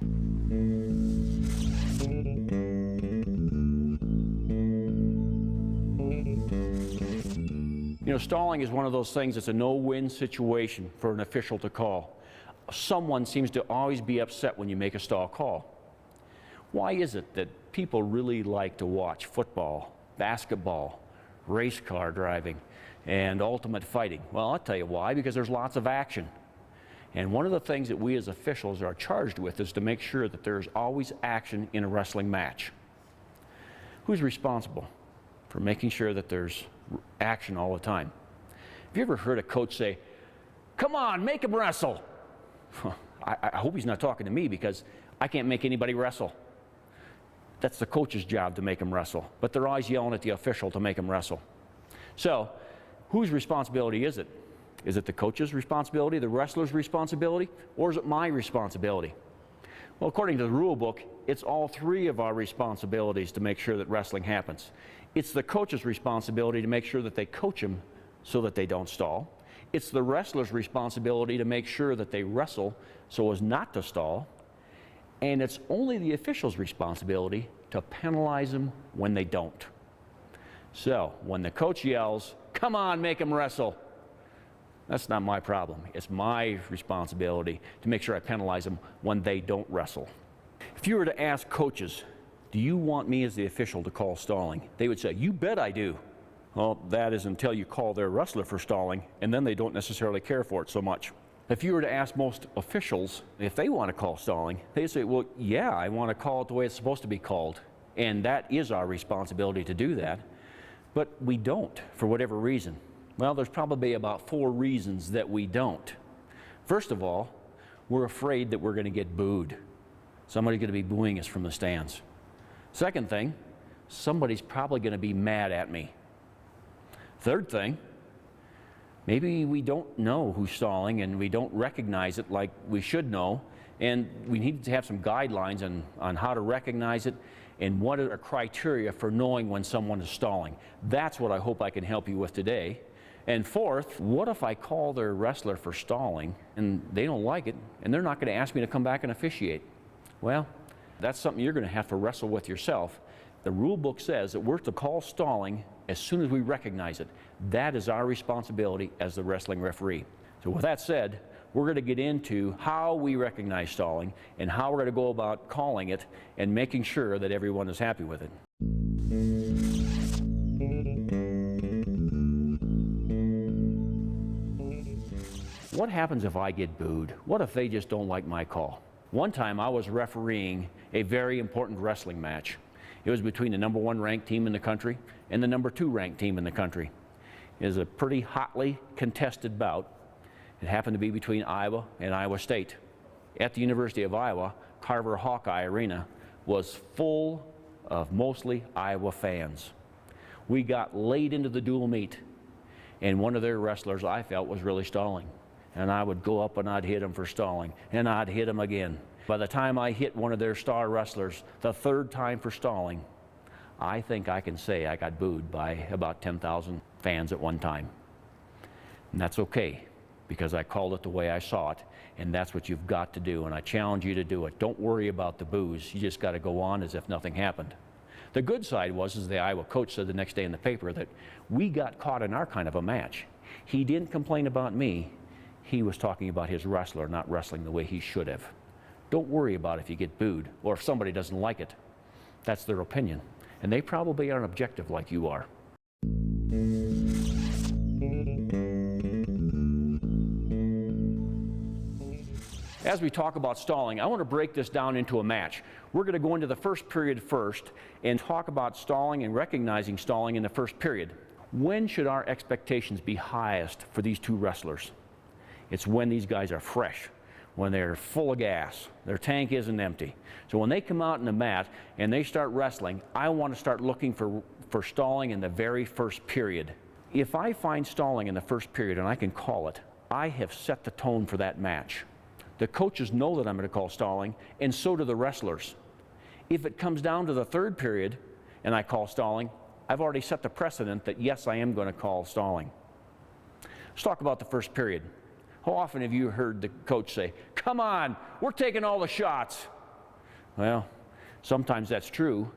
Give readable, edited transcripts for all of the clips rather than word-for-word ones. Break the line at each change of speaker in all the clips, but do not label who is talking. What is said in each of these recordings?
You know, stalling is one of those things that's a no-win situation for an official to call. Someone seems to always be upset when you make a stall call. Why is it that people really like to watch football, basketball, race car driving, and ultimate fighting? Well, I'll tell you why, because there's lots of action. And one of the things that we as officials are charged with is to make sure that there's always action in a wrestling match. Who's responsible for making sure that there's action all the time? Have you ever heard a coach say, "Come on, make him wrestle"? I hope he's not talking to me, because I can't make anybody wrestle. That's the coach's job to make them wrestle, but they're always yelling at the official to make them wrestle. So, whose responsibility is it? Is it the coach's responsibility, the wrestler's responsibility, or is it my responsibility? Well, according to the rule book, it's all three of our responsibilities to make sure that wrestling happens. It's the coach's responsibility to make sure that they coach them so that they don't stall. It's the wrestler's responsibility to make sure that they wrestle so as not to stall. And it's only the official's responsibility to penalize them when they don't. So, when the coach yells, "Come on, make them wrestle," that's not my problem. It's my responsibility to make sure I penalize them when they don't wrestle. If you were to ask coaches, "Do you want me as the official to call stalling?" they would say, "You bet I do." Well, that is until you call their wrestler for stalling, and then they don't necessarily care for it so much. If you were to ask most officials if they want to call stalling, they say, "Well, yeah, I want to call it the way it's supposed to be called." And that is our responsibility to do that. But we don't, for whatever reason. Well, there's probably about 4 reasons that we don't. First of all, we're afraid that we're going to get booed. Somebody's going to be booing us from the stands. Second thing, somebody's probably going to be mad at me. Third thing, maybe we don't know who's stalling and we don't recognize it like we should know, and we need to have some guidelines on how to recognize it and what are criteria for knowing when someone is stalling. That's what I hope I can help you with today. And fourth, what if I call their wrestler for stalling and they don't like it and they're not going to ask me to come back and officiate? Well, that's something you're going to have to wrestle with yourself. The rule book says that we're to call stalling as soon as we recognize it. That is our responsibility as the wrestling referee. So with that said, we're going to get into how we recognize stalling and how we're going to go about calling it and making sure that everyone is happy with it. What happens if I get booed? What if they just don't like my call? One time I was refereeing a very important wrestling match. It was between the #1 ranked team in the country and the #2 ranked team in the country. It was a pretty hotly contested bout. It happened to be between Iowa and Iowa State. At the University of Iowa, Carver Hawkeye Arena was full of mostly Iowa fans. We got late into the dual meet, and one of their wrestlers I felt was really stalling. And I would go up and I'd hit him for stalling, and I'd hit him again. By the time I hit one of their star wrestlers the 3rd time for stalling, I think I can say I got booed by about 10,000 fans at one time. And that's okay, because I called it the way I saw it, and that's what you've got to do, and I challenge you to do it. Don't worry about the boos. You just got to go on as if nothing happened. The good side was, as the Iowa coach said the next day in the paper, that we got caught in our kind of a match. He didn't complain about me. He was talking about his wrestler not wrestling the way he should have. Don't worry about if you get booed or if somebody doesn't like it. That's their opinion, and they probably aren't objective like you are. As we talk about stalling, I want to break this down into a match. We're going to go into the first period first and talk about stalling and recognizing stalling in the first period. When should our expectations be highest for these two wrestlers? It's when these guys are fresh, when they're full of gas, their tank isn't empty. So when they come out in the mat and they start wrestling, I want to start looking for stalling in the very first period. If I find stalling in the first period and I can call it, I have set the tone for that match. The coaches know that I'm going to call stalling, and so do the wrestlers. If it comes down to the 3rd period and I call stalling, I've already set the precedent that yes, I am going to call stalling. Let's talk about the first period. How often have you heard the coach say, "Come on, we're taking all the shots"? Well, sometimes that's true.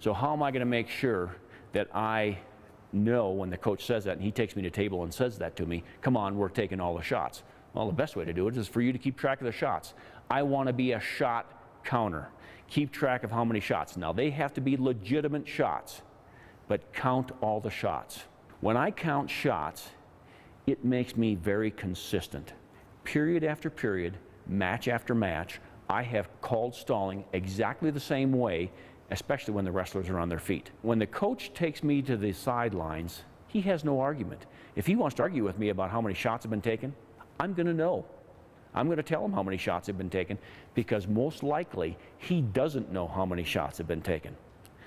So how am I going to make sure that I know when the coach says that and he takes me to the table and says that to me, come on, we're taking all the shots? Well, the best way to do it is for you to keep track of the shots. I want to be a shot counter. Keep track of how many shots. Now, they have to be legitimate shots, but count all the shots. When I count shots, it makes me very consistent. Period after period, match after match, I have called stalling exactly the same way, especially when the wrestlers are on their feet. When the coach takes me to the sidelines, he has no argument. If he wants to argue with me about how many shots have been taken, I'm going to know. I'm going to tell him how many shots have been taken, because most likely he doesn't know how many shots have been taken.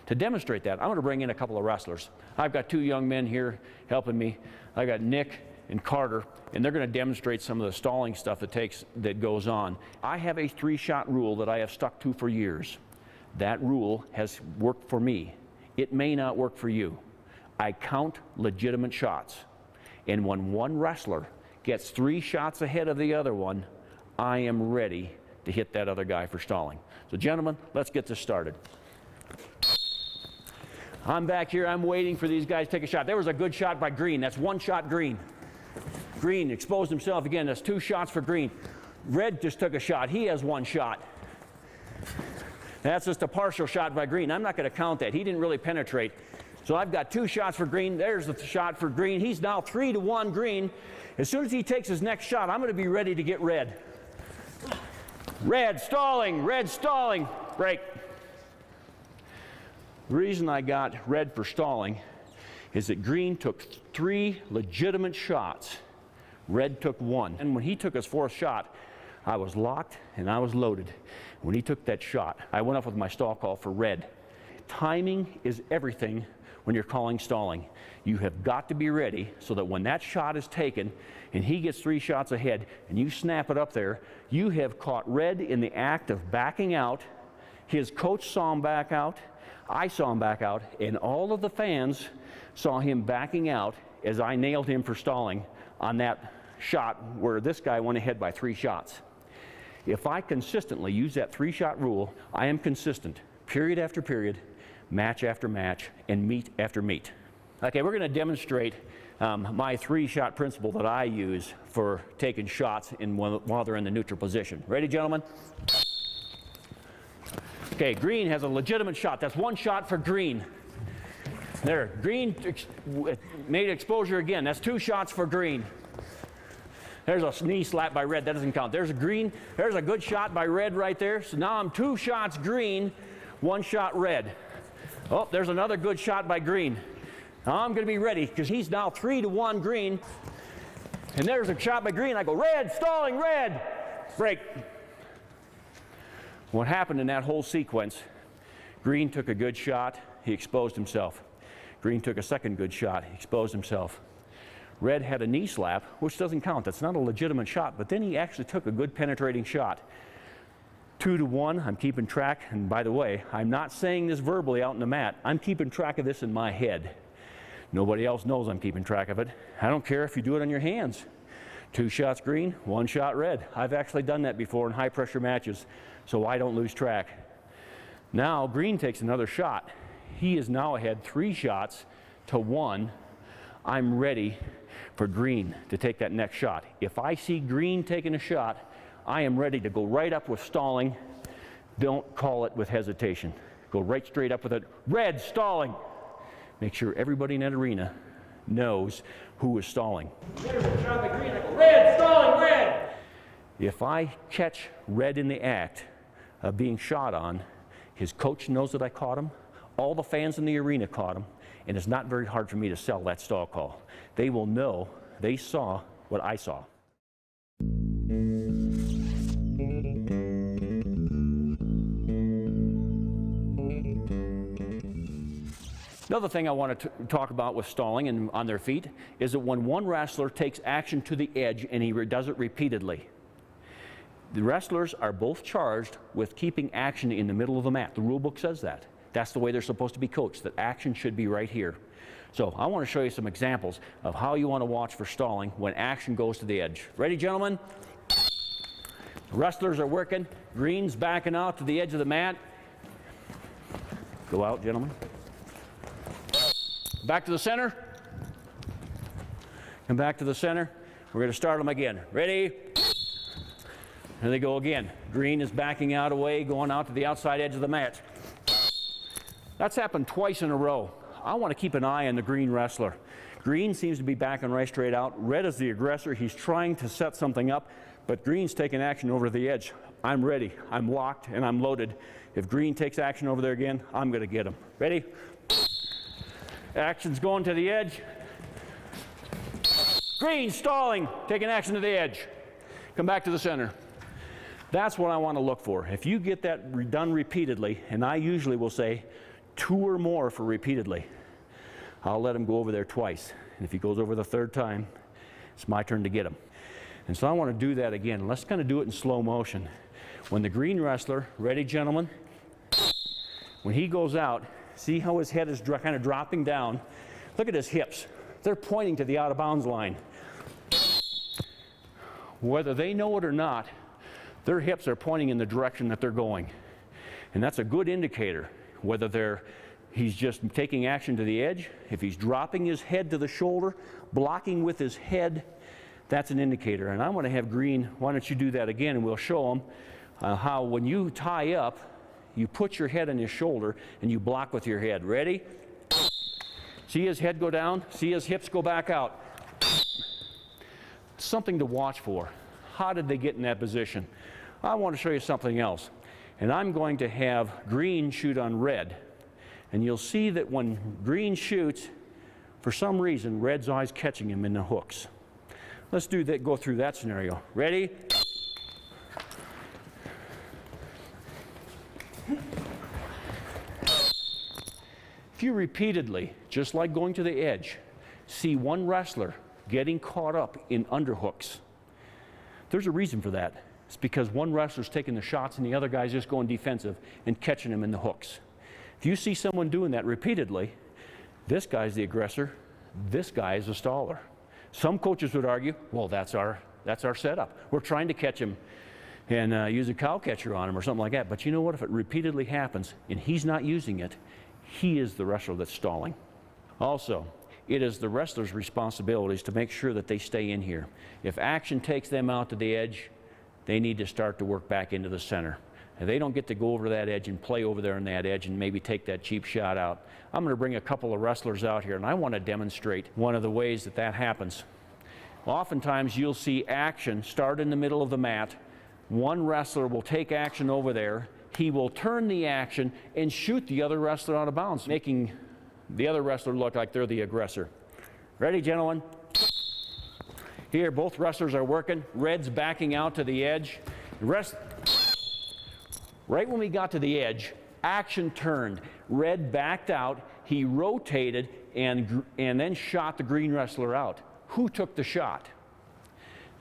To demonstrate that, I'm going to bring in a couple of wrestlers. I've got two young men here helping me. I got Nick and Carter, and they're going to demonstrate some of the stalling stuff that goes on. I have a 3-shot rule that I have stuck to for years. That rule has worked for me. It may not work for you. I count legitimate shots, and when one wrestler gets 3 shots ahead of the other one, I am ready to hit that other guy for stalling. So gentlemen, let's get this started. I'm back here, I'm waiting for these guys to take a shot. There was a good shot by Green. That's 1 shot Green. Green exposed himself again. That's 2 shots for Green. Red just took a shot. He has 1 shot. That's just a partial shot by Green. I'm not going to count that. He didn't really penetrate. So I've got 2 shots for Green. There's the shot for Green. He's now 3-1 Green. As soon as he takes his next shot, I'm going to be ready to get Red. Red stalling, break. The reason I got Red for stalling is that Green took 3 legitimate shots. Red took 1. And when he took his 4th shot, I was locked and I was loaded. When he took that shot, I went up with my stall call for Red. Timing is everything when you're calling stalling. You have got to be ready so that when that shot is taken and he gets 3 shots ahead and you snap it up there, you have caught Red in the act of backing out. His coach saw him back out. I saw him back out, and all of the fans saw him backing out as I nailed him for stalling on that shot where this guy went ahead by 3 shots. If I consistently use that 3-shot rule, I am consistent, period after period, match after match, and meet after meet. Okay, we're going to demonstrate my 3-shot principle that I use for taking shots while they're in the neutral position. Ready, gentlemen? Okay, Green has a legitimate shot. That's 1 shot for Green. There, Green made exposure again. That's 2 shots for Green. There's a knee slap by Red. That doesn't count. There's a good shot by Red right there. So now I'm 2 shots Green, 1 shot Red. Oh, there's another good shot by Green. Now I'm going to be ready because he's now 3-1 Green. And there's a shot by Green. I go, Red, stalling, Red. Break. What happened in that whole sequence, Green took a good shot. He exposed himself. Green took a second good shot. He exposed himself. Red had a knee slap, which doesn't count. That's not a legitimate shot, but then he actually took a good penetrating shot. 2-1, I'm keeping track, and by the way, I'm not saying this verbally out in the mat. I'm keeping track of this in my head. Nobody else knows I'm keeping track of it. I don't care if you do it on your hands. 2 shots Green, 1 shot Red. I've actually done that before in high pressure matches, so I don't lose track. Now Green takes another shot. He is now ahead 3 shots to 1. I'm ready for Green to take that next shot. If I see Green taking a shot, I am ready to go right up with stalling. Don't call it with hesitation. Go right straight up with it. Red, stalling. Make sure everybody in that arena knows who is stalling. There's a shot by Green. I go, Red, stalling, Red. If I catch Red in the act of being shot on, his coach knows that I caught him. All the fans in the arena caught him. And it's not very hard for me to sell that stall call. They will know they saw what I saw. Another thing I want to talk about with stalling and on their feet is that when one wrestler takes action to the edge and he does it repeatedly, the wrestlers are both charged with keeping action in the middle of the mat. The rule book says that. That's the way they're supposed to be coached, that action should be right here. So I want to show you some examples of how you want to watch for stalling when action goes to the edge. Ready, gentlemen? The wrestlers are working. Green's backing out to the edge of the mat. Go out, gentlemen. Back to the center. Come back to the center. We're going to start them again. Ready? There they go again. Green is backing out away, going out to the outside edge of the mat. That's happened twice in a row. I want to keep an eye on the green wrestler. Green seems to be backing right straight out. Red is the aggressor. He's trying to set something up, but green's taking action over the edge. I'm ready. I'm locked and I'm loaded. If green takes action over there again, I'm going to get him. Ready? Action's going to the edge. Green stalling, taking action to the edge. Come back to the center. That's what I want to look for. If you get that done repeatedly, and I usually will say 2 or more for repeatedly, I'll let him go over there twice. And if he goes over the 3rd time, it's my turn to get him. And so I want to do that again. Let's kind of do it in slow motion. When the green wrestler, ready gentlemen, when he goes out, see how his head is kind of dropping down. Look at his hips. They're pointing to the out of bounds line. Whether they know it or not, their hips are pointing in the direction that they're going. And that's a good indicator whether he's just taking action to the edge. If he's dropping his head to the shoulder, blocking with his head, that's an indicator. And I want to have green, why don't you do that again, and we'll show them how when you tie up, you put your head on his shoulder and you block with your head. Ready? See his head go down, see his hips go back out. Something to watch for. How did they get in that position? I want to show you something else. And I'm going to have green shoot on red. And you'll see that when green shoots, for some reason, red's always catching him in the hooks. Let's do that, go through that scenario. Ready? If you repeatedly, just like going to the edge, see one wrestler getting caught up in underhooks, there's a reason for that. It's because one wrestler's taking the shots and the other guy's just going defensive and catching him in the hooks. If you see someone doing that repeatedly, this guy's the aggressor, this guy is a staller. Some coaches would argue, well, that's our setup. We're trying to catch him and use a cow catcher on him or something like that. But you know what? If it repeatedly happens and he's not using it, he is the wrestler that's stalling. Also, it is the wrestler's responsibilities to make sure that they stay in here. If action takes them out to the edge, they need to start to work back into the center. And they don't get to go over that edge and play over there on that edge and maybe take that cheap shot out. I'm going to bring a couple of wrestlers out here, and I want to demonstrate one of the ways that that happens. Oftentimes, you'll see action start in the middle of the mat. One wrestler will take action over there. He will turn the action and shoot the other wrestler out of bounds, making the other wrestler look like they're the aggressor. Ready, gentlemen? Here, both wrestlers are working. Red's backing out to the edge. Right when we got to the edge, action turned. Red backed out. He rotated and then shot the green wrestler out. Who took the shot?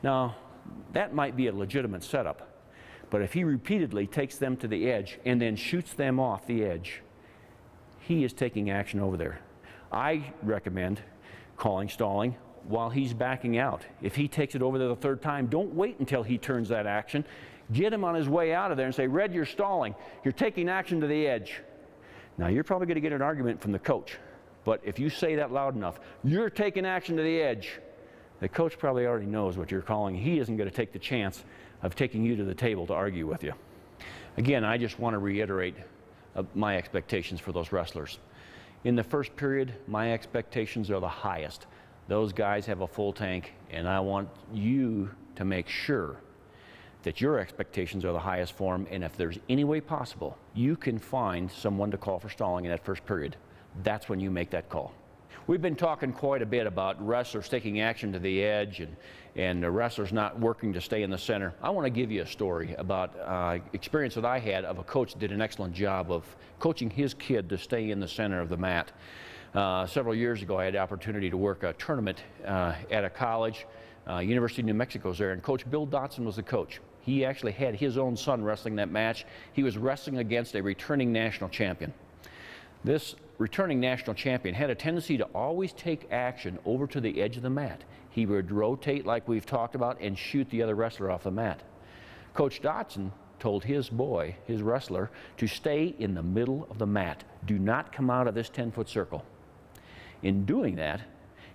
Now, that might be a legitimate setup. But if he repeatedly takes them to the edge and then shoots them off the edge, he is taking action over there. I recommend calling stalling while he's backing out. If he takes it over there the 3rd time, don't wait until he turns that action. Get him on his way out of there and say, Red, you're stalling. You're taking action to the edge. Now, you're probably going to get an argument from the coach. But if you say that loud enough, you're taking action to the edge, the coach probably already knows what you're calling. He isn't going to take the chance of taking you to the table to argue with you. Again, I just want to reiterate my expectations for those wrestlers. In the first period, my expectations are the highest. Those guys have a full tank, and I want you to make sure that your expectations are the highest for them, and if there's any way possible, you can find someone to call for stalling in that first period. That's when you make that call. We've been talking quite a bit about wrestlers taking action to the edge and the wrestlers not working to stay in the center. I want to give you a story about experience that I had of a coach that did an excellent job of coaching his kid to stay in the center of the mat. Several years ago, I had the opportunity to work a tournament at a college. University of New Mexico's there, and Coach Bill Dotson was the coach. He actually had his own son wrestling that match. He was wrestling against a returning national champion. This returning national champion had a tendency to always take action over to the edge of the mat. He would rotate like we've talked about and shoot the other wrestler off the mat. Coach Dotson told his boy, his wrestler, to stay in the middle of the mat. Do not come out of this 10-foot circle. In doing that,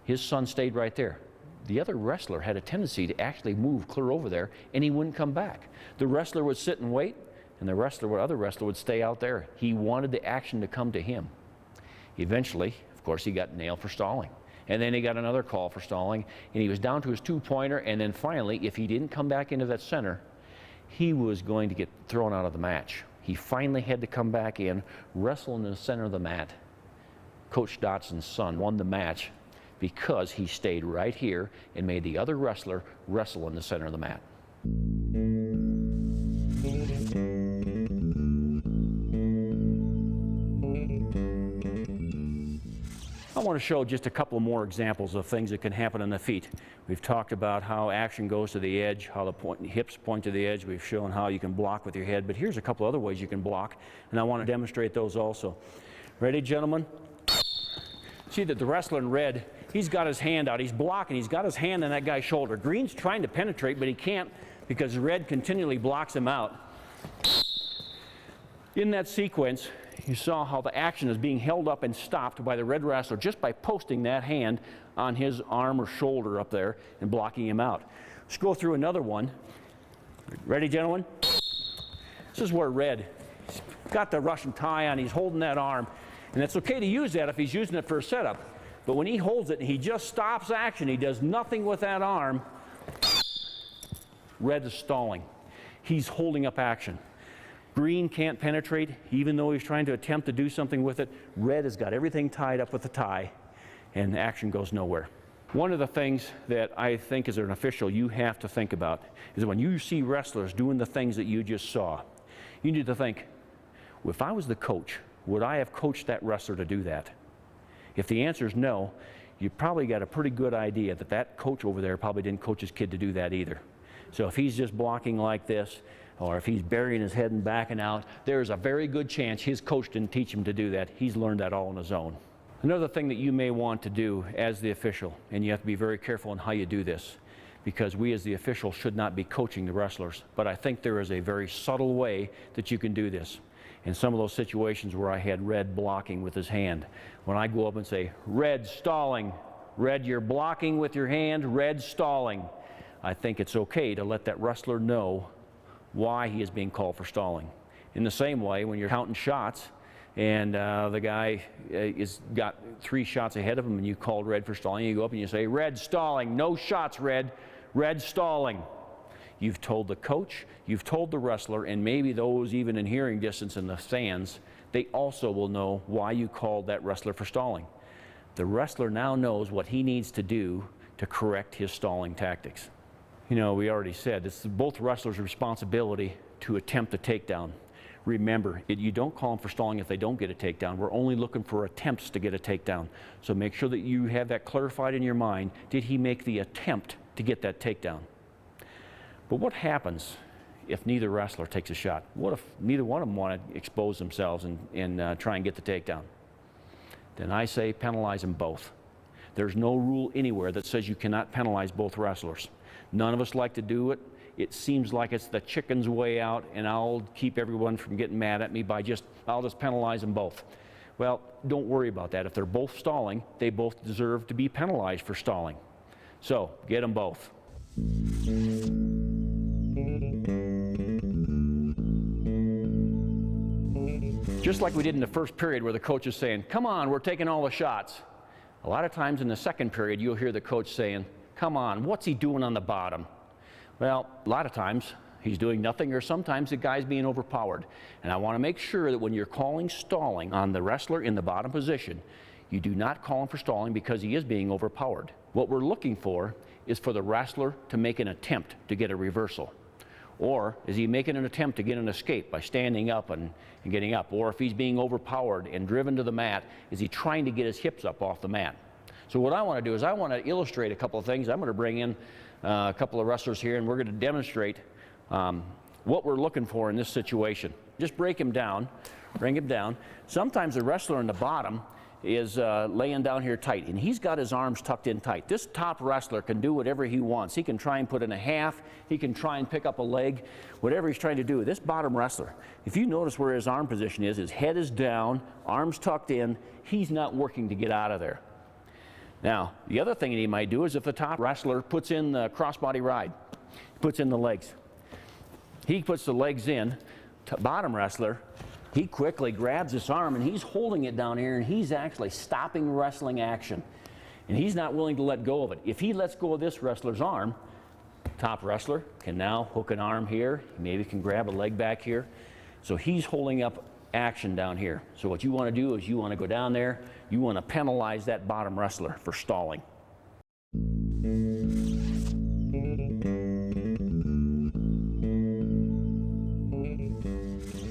his son stayed right there. The other wrestler had a tendency to actually move clear over there, and he wouldn't come back. The wrestler would sit and wait, and the other wrestler would stay out there. He wanted the action to come to him. Eventually, of course, he got nailed for stalling. And then he got another call for stalling, and he was down to his 2-pointer, and then finally, if he didn't come back into that center, he was going to get thrown out of the match. He finally had to come back in, wrestle in the center of the mat. Coach Dotson's son won the match because he stayed right here and made the other wrestler wrestle in the center of the mat. I want to show just a couple more examples of things that can happen on the feet. We've talked about how action goes to the edge, how the hips point to the edge. We've shown how you can block with your head, but here's a couple other ways you can block, and I want to demonstrate those also. Ready, gentlemen? See that the wrestler in red, he's got his hand out, he's blocking, he's got his hand on that guy's shoulder. Green's trying to penetrate, but he can't because red continually blocks him out. In that sequence, you saw how the action is being held up and stopped by the red wrestler just by posting that hand on his arm or shoulder up there and blocking him out. Let's go through another one. Ready, gentlemen? This is where red, he's got the Russian tie on, he's holding that arm. And it's okay to use that if he's using it for a setup. But when he holds it and he just stops action, he does nothing with that arm, red is stalling. He's holding up action. Green can't penetrate, even though he's trying to attempt to do something with it. Red has got everything tied up with the tie, and action goes nowhere. One of the things that I think as an official you have to think about is when you see wrestlers doing the things that you just saw, you need to think, if I was the coach, would I have coached that wrestler to do that? If the answer is no, you probably got a pretty good idea that that coach over there probably didn't coach his kid to do that either. So if he's just blocking like this, or if he's burying his head and backing out, there's a very good chance his coach didn't teach him to do that. He's learned that all on his own. Another thing that you may want to do as the official, and you have to be very careful in how you do this, because we as the official should not be coaching the wrestlers, but I think there is a very subtle way that you can do this. In some of those situations where I had red blocking with his hand, when I go up and say, red stalling, red you're blocking with your hand, red stalling, I think it's okay to let that wrestler know why he is being called for stalling. In the same way, when you're counting shots and the guy is got 3 shots ahead of him and you called red for stalling, you go up and you say, red stalling, no shots red, red stalling. You've told the coach, you've told the wrestler, and maybe those even in hearing distance in the stands, they also will know why you called that wrestler for stalling. The wrestler now knows what he needs to do to correct his stalling tactics. You know, we already said, it's both wrestlers' responsibility to attempt a takedown. Remember, you don't call them for stalling if they don't get a takedown. We're only looking for attempts to get a takedown. So make sure that you have that clarified in your mind. Did he make the attempt to get that takedown? But what happens if neither wrestler takes a shot? What if neither one of them want to expose themselves and try and get the takedown? Then I say penalize them both. There's no rule anywhere that says you cannot penalize both wrestlers. None of us like to do it. It seems like it's the chicken's way out, and I'll keep everyone from getting mad at me by I'll just penalize them both. Well, don't worry about that. If they're both stalling, they both deserve to be penalized for stalling. So, get them both. Just like we did in the first period where the coach is saying, come on, we're taking all the shots. A lot of times in the second period, you'll hear the coach saying, come on, what's he doing on the bottom? Well, a lot of times he's doing nothing, or sometimes the guy's being overpowered. And I want to make sure that when you're calling stalling on the wrestler in the bottom position, you do not call him for stalling because he is being overpowered. What we're looking for is for the wrestler to make an attempt to get a reversal. Or is he making an attempt to get an escape by standing up and getting up? Or if he's being overpowered and driven to the mat, is he trying to get his hips up off the mat? So what I want to do is I want to illustrate a couple of things. I'm going to bring in a couple of wrestlers here, and we're going to demonstrate what we're looking for in this situation. Just break him down, bring him down. Sometimes the wrestler in the bottom is laying down here tight, and he's got his arms tucked in tight. This top wrestler can do whatever he wants. He can try and put in a half, he can try and pick up a leg, whatever he's trying to do. This bottom wrestler, if you notice where his arm position is, his head is down, arms tucked in, he's not working to get out of there. Now, the other thing that he might do is if the top wrestler puts in the crossbody ride, puts in the legs. He puts the legs in, bottom wrestler, he quickly grabs this arm and he's holding it down here and he's actually stopping wrestling action. And he's not willing to let go of it. If he lets go of this wrestler's arm, top wrestler can now hook an arm here, maybe can grab a leg back here. So he's holding up action down here. So what you want to do is you want to go down there, you want to penalize that bottom wrestler for stalling.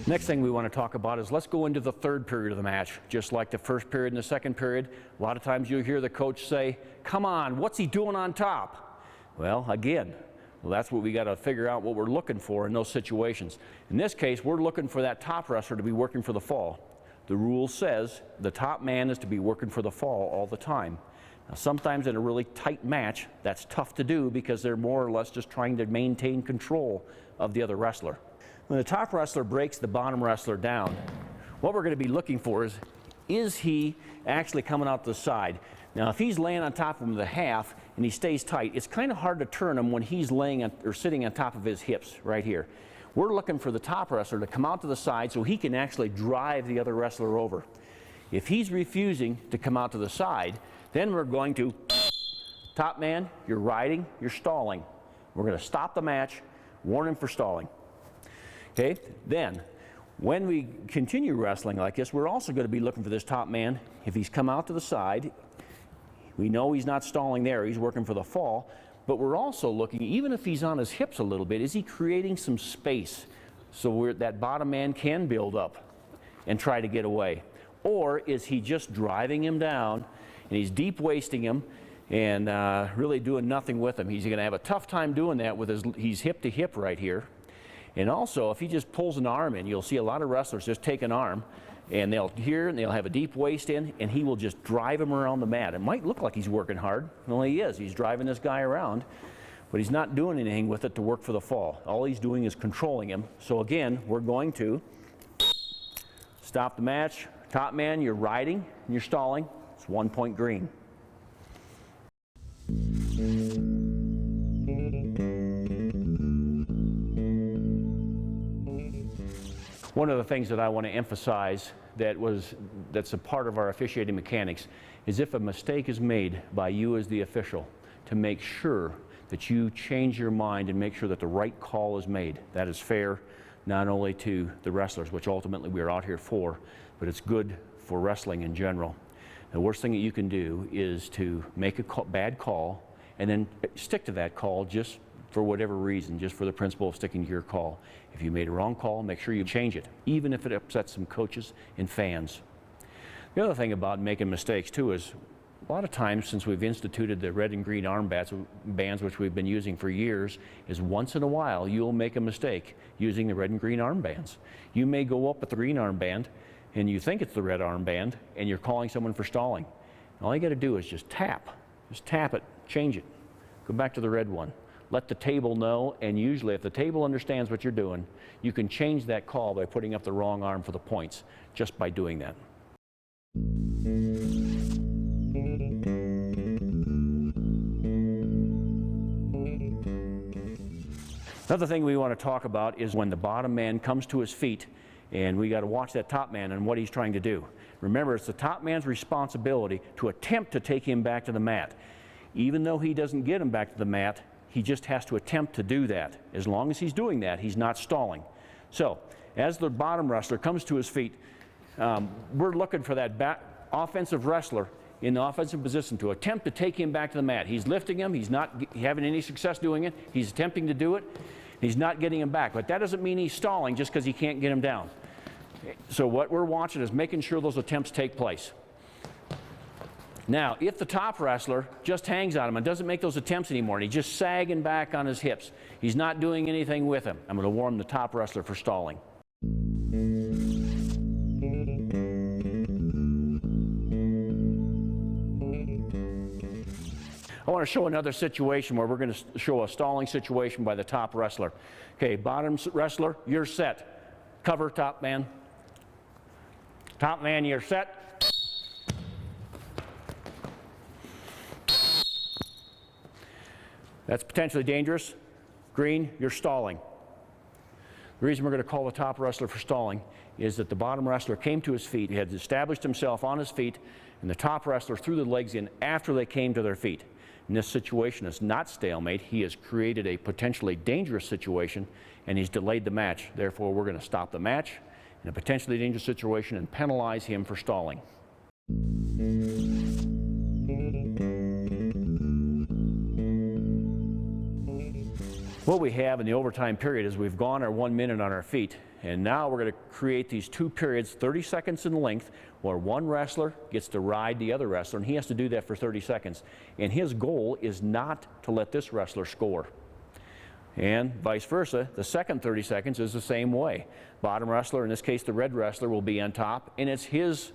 Next thing we want to talk about is let's go into the third period of the match. Just like the first period and the second period, a lot of times you'll hear the coach say, "Come on, what's he doing on top?" Well, again, that's what we got to figure out what we're looking for in those situations. In this case, we're looking for that top wrestler to be working for the fall. The rule says the top man is to be working for the fall all the time. Now, sometimes in a really tight match, that's tough to do because they're more or less just trying to maintain control of the other wrestler. When the top wrestler breaks the bottom wrestler down, what we're going to be looking for is he actually coming out the side? Now, if he's laying on top of him the half and he stays tight, it's kind of hard to turn him when he's laying or sitting on top of his hips right here. We're looking for the top wrestler to come out to the side so he can actually drive the other wrestler over. If he's refusing to come out to the side, then we're going to, top man, you're riding, you're stalling. We're going to stop the match, warn him for stalling. Okay, then when we continue wrestling like this, we're also going to be looking for this top man. If he's come out to the side, we know he's not stalling there, he's working for the fall, but we're also looking, even if he's on his hips a little bit, is he creating some space so that bottom man can build up and try to get away? Or is he just driving him down and he's deep waisting him and really doing nothing with him? He's going to have a tough time doing that with he's hip to hip right here. And also, if he just pulls an arm in, you'll see a lot of wrestlers just take an arm, and they'll have a deep waist in, and he will just drive him around the mat. It might look like he's working hard. Well, he is. He's driving this guy around, but he's not doing anything with it to work for the fall. All he's doing is controlling him. So again, we're going to stop the match. Top man, you're riding, and you're stalling. It's 1 point green. One of the things that I want to emphasize that's a part of our officiating mechanics is if a mistake is made by you as the official, to make sure that you change your mind and make sure that the right call is made. That is fair not only to the wrestlers, which ultimately we are out here for, but it's good for wrestling in general. The worst thing that you can do is to make a bad call and then stick to that call just for whatever reason, just for the principle of sticking to your call. If you made a wrong call, make sure you change it, even if it upsets some coaches and fans. The other thing about making mistakes too is a lot of times since we've instituted the red and green arm bands, which we've been using for years, is once in a while you'll make a mistake using the red and green arm bands. You may go up with the green arm band and you think it's the red arm band and you're calling someone for stalling. All you got to do is just tap it, change it, go back to the red one. Let the table know, and usually if the table understands what you're doing, you can change that call by putting up the wrong arm for the points, just by doing that. Another thing we want to talk about is when the bottom man comes to his feet, and we got to watch that top man and what he's trying to do. Remember, it's the top man's responsibility to attempt to take him back to the mat. Even though he doesn't get him back to the mat, he just has to attempt to do that. As long as he's doing that, he's not stalling. So, as the bottom wrestler comes to his feet, we're looking for that offensive wrestler in the offensive position to attempt to take him back to the mat. He's lifting him. He's not having any success doing it. He's attempting to do it. He's not getting him back. But that doesn't mean he's stalling just because he can't get him down. So what we're watching is making sure those attempts take place. Now, if the top wrestler just hangs on him and doesn't make those attempts anymore, and he's just sagging back on his hips, he's not doing anything with him, I'm going to warn the top wrestler for stalling. want to show another situation where we're going to show a stalling situation by the top wrestler. Okay, bottom wrestler, you're set. Cover, top man. Top man, you're set. That's potentially dangerous. Green, you're stalling. The reason we're going to call the top wrestler for stalling is that the bottom wrestler came to his feet. He had established himself on his feet, and the top wrestler threw the legs in after they came to their feet. In this situation, it's not stalemate. He has created a potentially dangerous situation, and he's delayed the match. Therefore, we're going to stop the match in a potentially dangerous situation and penalize him for stalling. What we have in the overtime period is we've gone our 1 minute on our feet, and now we're going to create these 2 periods, 30 seconds in length, where one wrestler gets to ride the other wrestler, and he has to do that for 30 seconds. And his goal is not to let this wrestler score. And vice versa, the second 30 seconds is the same way. Bottom wrestler, in this case the red wrestler, will be on top, and it's his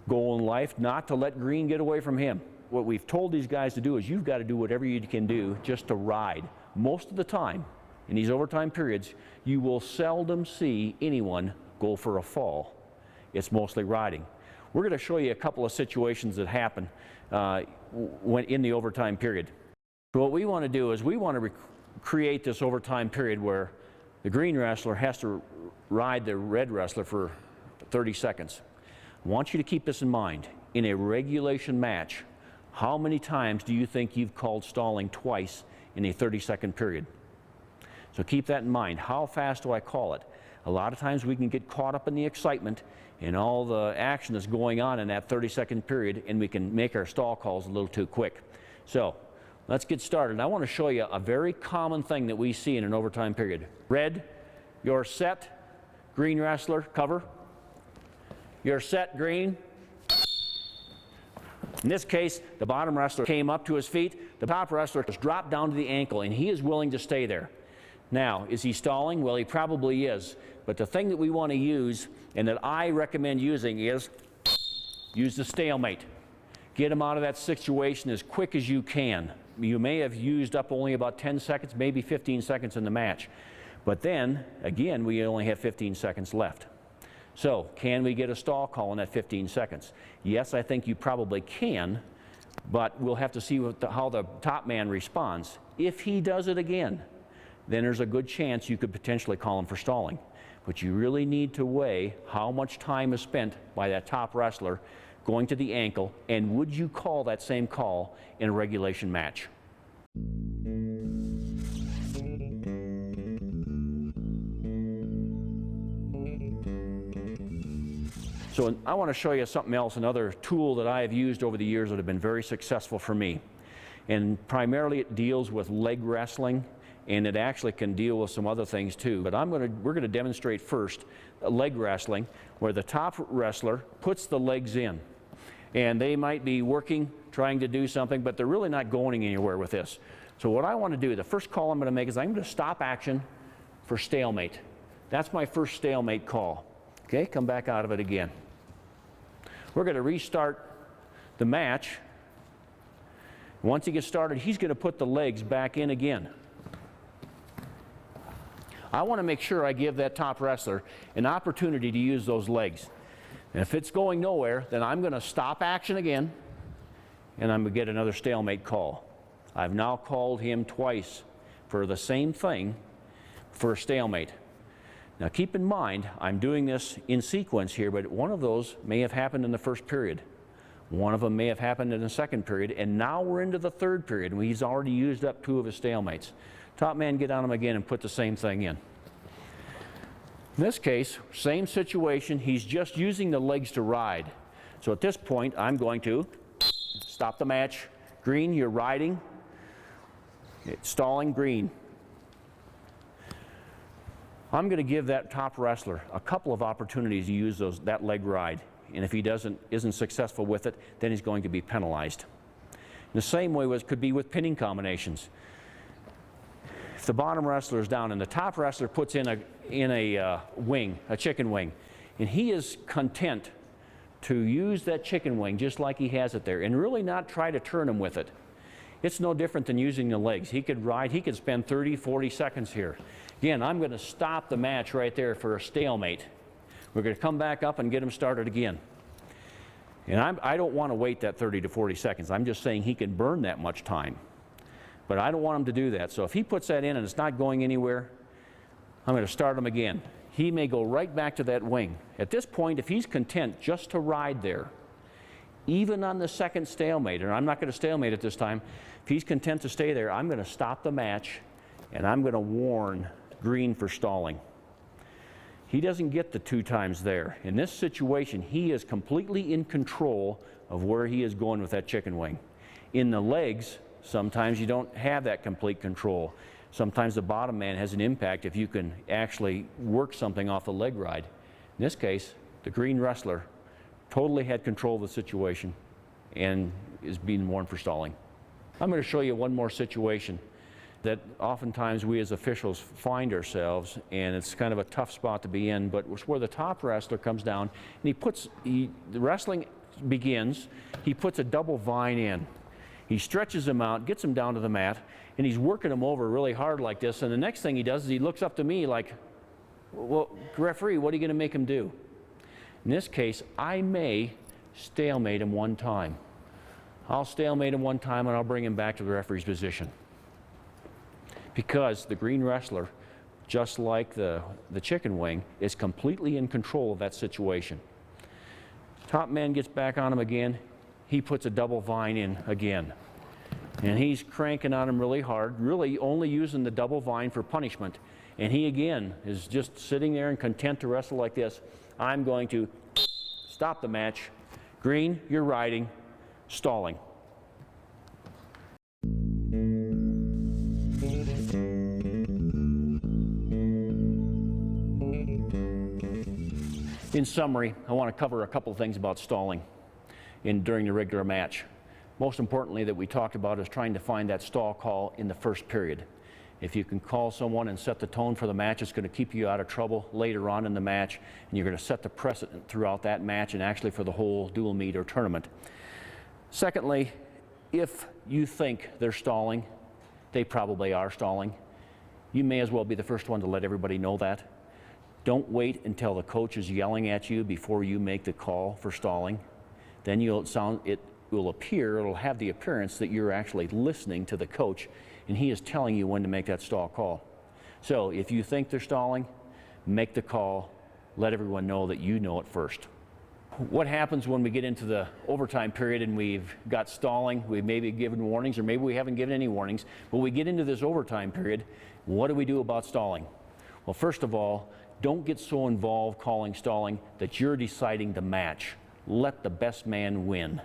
goal in life not to let green get away from him. What we've told these guys to do is you've got to do whatever you can do just to ride. Most of the time, in these overtime periods, you will seldom see anyone go for a fall. It's mostly riding. We're going to show you a couple of situations that happen when in the overtime period. So what we want to do is we want to create this overtime period where the green wrestler has to ride the red wrestler for 30 seconds. I want you to keep this in mind. In a regulation match, how many times do you think you've called stalling twice in a 30-second period? So keep that in mind. How fast do I call it? A lot of times we can get caught up in the excitement and all the action that's going on in that 30-second period, and we can make our stall calls a little too quick. So let's get started. I want to show you a very common thing that we see in an overtime period. Red, you're set. Green wrestler, cover. You're set, green. In this case, the bottom wrestler came up to his feet. The top wrestler has dropped down to the ankle, and he is willing to stay there. Now, is he stalling? Well, he probably is. But the thing that we want to use, and that I recommend using, is use the stalemate. Get him out of that situation as quick as you can. You may have used up only about 10 seconds, maybe 15 seconds in the match. But then, again, we only have 15 seconds left. So, can we get a stall call in that 15 seconds? Yes, I think you probably can, but we'll have to see how the top man responds. If he does it again, then there's a good chance you could potentially call him for stalling. But you really need to weigh how much time is spent by that top wrestler going to the ankle, and would you call that same call in a regulation match? So I want to show you something else, another tool that I have used over the years that have been very successful for me. And primarily it deals with leg wrestling, and it actually can deal with some other things too. But we're going to demonstrate first leg wrestling, where the top wrestler puts the legs in. And they might be working, trying to do something, but they're really not going anywhere with this. So what I want to do, the first call I'm going to make is I'm going to stop action for stalemate. That's my first stalemate call. Okay, come back out of it again. We're going to restart the match. Once he gets started, he's going to put the legs back in again. I want to make sure I give that top wrestler an opportunity to use those legs. And if it's going nowhere, then I'm going to stop action again, and I'm going to get another stalemate call. I've now called him twice for the same thing for a stalemate. Now keep in mind, I'm doing this in sequence here, but one of those may have happened in the first period. One of them may have happened in the second period, and now we're into the third period, and he's already used up 2 of his stalemates. Top man, get on him again and put the same thing in. In this case, same situation, he's just using the legs to ride. So at this point, I'm going to stop the match. Green, you're riding. Stalling, green. I'm going to give that top wrestler a couple of opportunities to use that leg ride. And if he isn't successful with it, then he's going to be penalized. In the same way as could be with pinning combinations. If the bottom wrestler is down and the top wrestler puts in a wing, a chicken wing, and he is content to use that chicken wing just like he has it there and really not try to turn him with it. It's no different than using the legs. He could ride, he could spend 30, 40 seconds here. Again, I'm going to stop the match right there for a stalemate. We're going to come back up and get him started again. And I don't want to wait that 30 to 40 seconds. I'm just saying he can burn that much time. But I don't want him to do that. So if he puts that in and it's not going anywhere, I'm going to start him again. He may go right back to that wing. At this point, if he's content just to ride there, even on the second stalemate, and I'm not going to stalemate at this time, if he's content to stay there, I'm going to stop the match and I'm going to warn green for stalling. He doesn't get the 2 times there. In this situation, he is completely in control of where he is going with that chicken wing. In the legs, sometimes you don't have that complete control. Sometimes the bottom man has an impact if you can actually work something off the leg ride. In this case, the green wrestler totally had control of the situation and is being warned for stalling. I'm going to show you one more situation that oftentimes we as officials find ourselves, and it's kind of a tough spot to be in, but it's where the top wrestler comes down and the wrestling begins, he puts a double vine in. He stretches him out, gets him down to the mat, and he's working him over really hard like this, and the next thing he does is he looks up to me like, well, referee, what are you going to make him do? In this case, I may stalemate him 1 time. I'll stalemate him 1 time and I'll bring him back to the referee's position. Because the green wrestler, just like the chicken wing, is completely in control of that situation. Top man gets back on him again. He puts a double vine in again. And he's cranking on him really hard, really only using the double vine for punishment. And he again is just sitting there and content to wrestle like this. I'm going to stop the match. Green, you're riding, stalling. In summary, I want to cover a couple of things about stalling during the regular match. Most importantly that we talked about is trying to find that stall call in the first period. If you can call someone and set the tone for the match, it's going to keep you out of trouble later on in the match, and you're going to set the precedent throughout that match and actually for the whole dual meet or tournament. Secondly, if you think they're stalling, they probably are stalling. You may as well be the first one to let everybody know that. Don't wait until the coach is yelling at you before you make the call for stalling. Then it'll have the appearance that you're actually listening to the coach and he is telling you when to make that stall call. So if you think they're stalling, make the call, let everyone know that you know it first. What happens when we get into the overtime period and we've got stalling, we've maybe given warnings or maybe we haven't given any warnings, but we get into this overtime period, what do we do about stalling? Well, first of all, don't get so involved calling stalling that you're deciding the match. Let the best man win.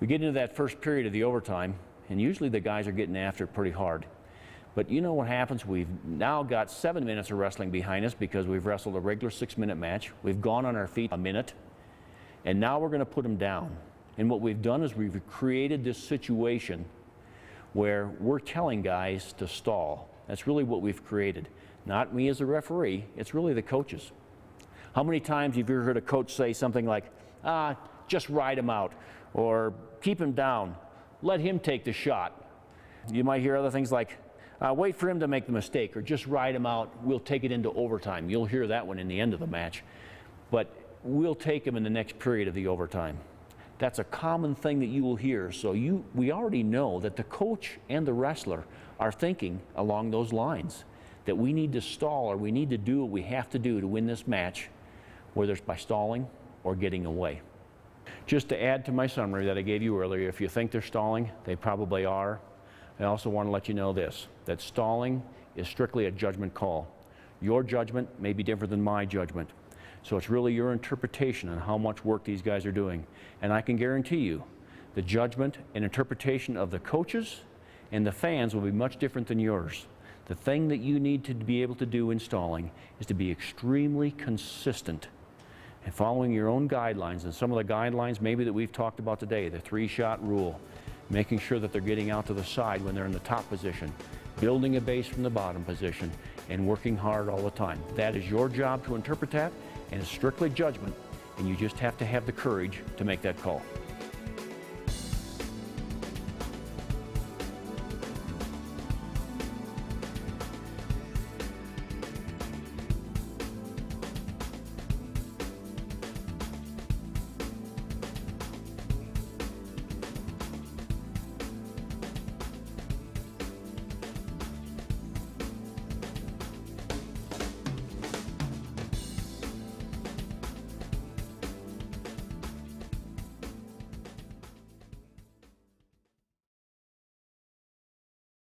We get into that first period of the overtime, and usually the guys are getting after it pretty hard. But you know what happens? We've now got 7 minutes of wrestling behind us because we've wrestled a regular 6-minute match. We've gone on our feet a minute, and now we're going to put them down. And what we've done is we've created this situation where we're telling guys to stall. That's really what we've created. Not me as a referee, it's really the coaches. How many times have you ever heard a coach say something like, just ride him out, or keep him down, let him take the shot. You might hear other things like, wait for him to make the mistake, or just ride him out, we'll take it into overtime. You'll hear that one in the end of the match. But we'll take him in the next period of the overtime. That's a common thing that you will hear. So we already know that the coach and the wrestler are thinking along those lines, that we need to stall or we need to do what we have to do to win this match, whether it's by stalling or getting away. Just to add to my summary that I gave you earlier, if you think they're stalling, they probably are. I also want to let you know this, that stalling is strictly a judgment call. Your judgment may be different than my judgment. So it's really your interpretation on how much work these guys are doing. And I can guarantee you, the judgment and interpretation of the coaches and the fans will be much different than yours. The thing that you need to be able to do in stalling is to be extremely consistent and following your own guidelines, and some of the guidelines maybe that we've talked about today, the 3-shot rule, making sure that they're getting out to the side when they're in the top position, building a base from the bottom position, and working hard all the time. That is your job to interpret that, and it's strictly judgment, and you just have to have the courage to make that call.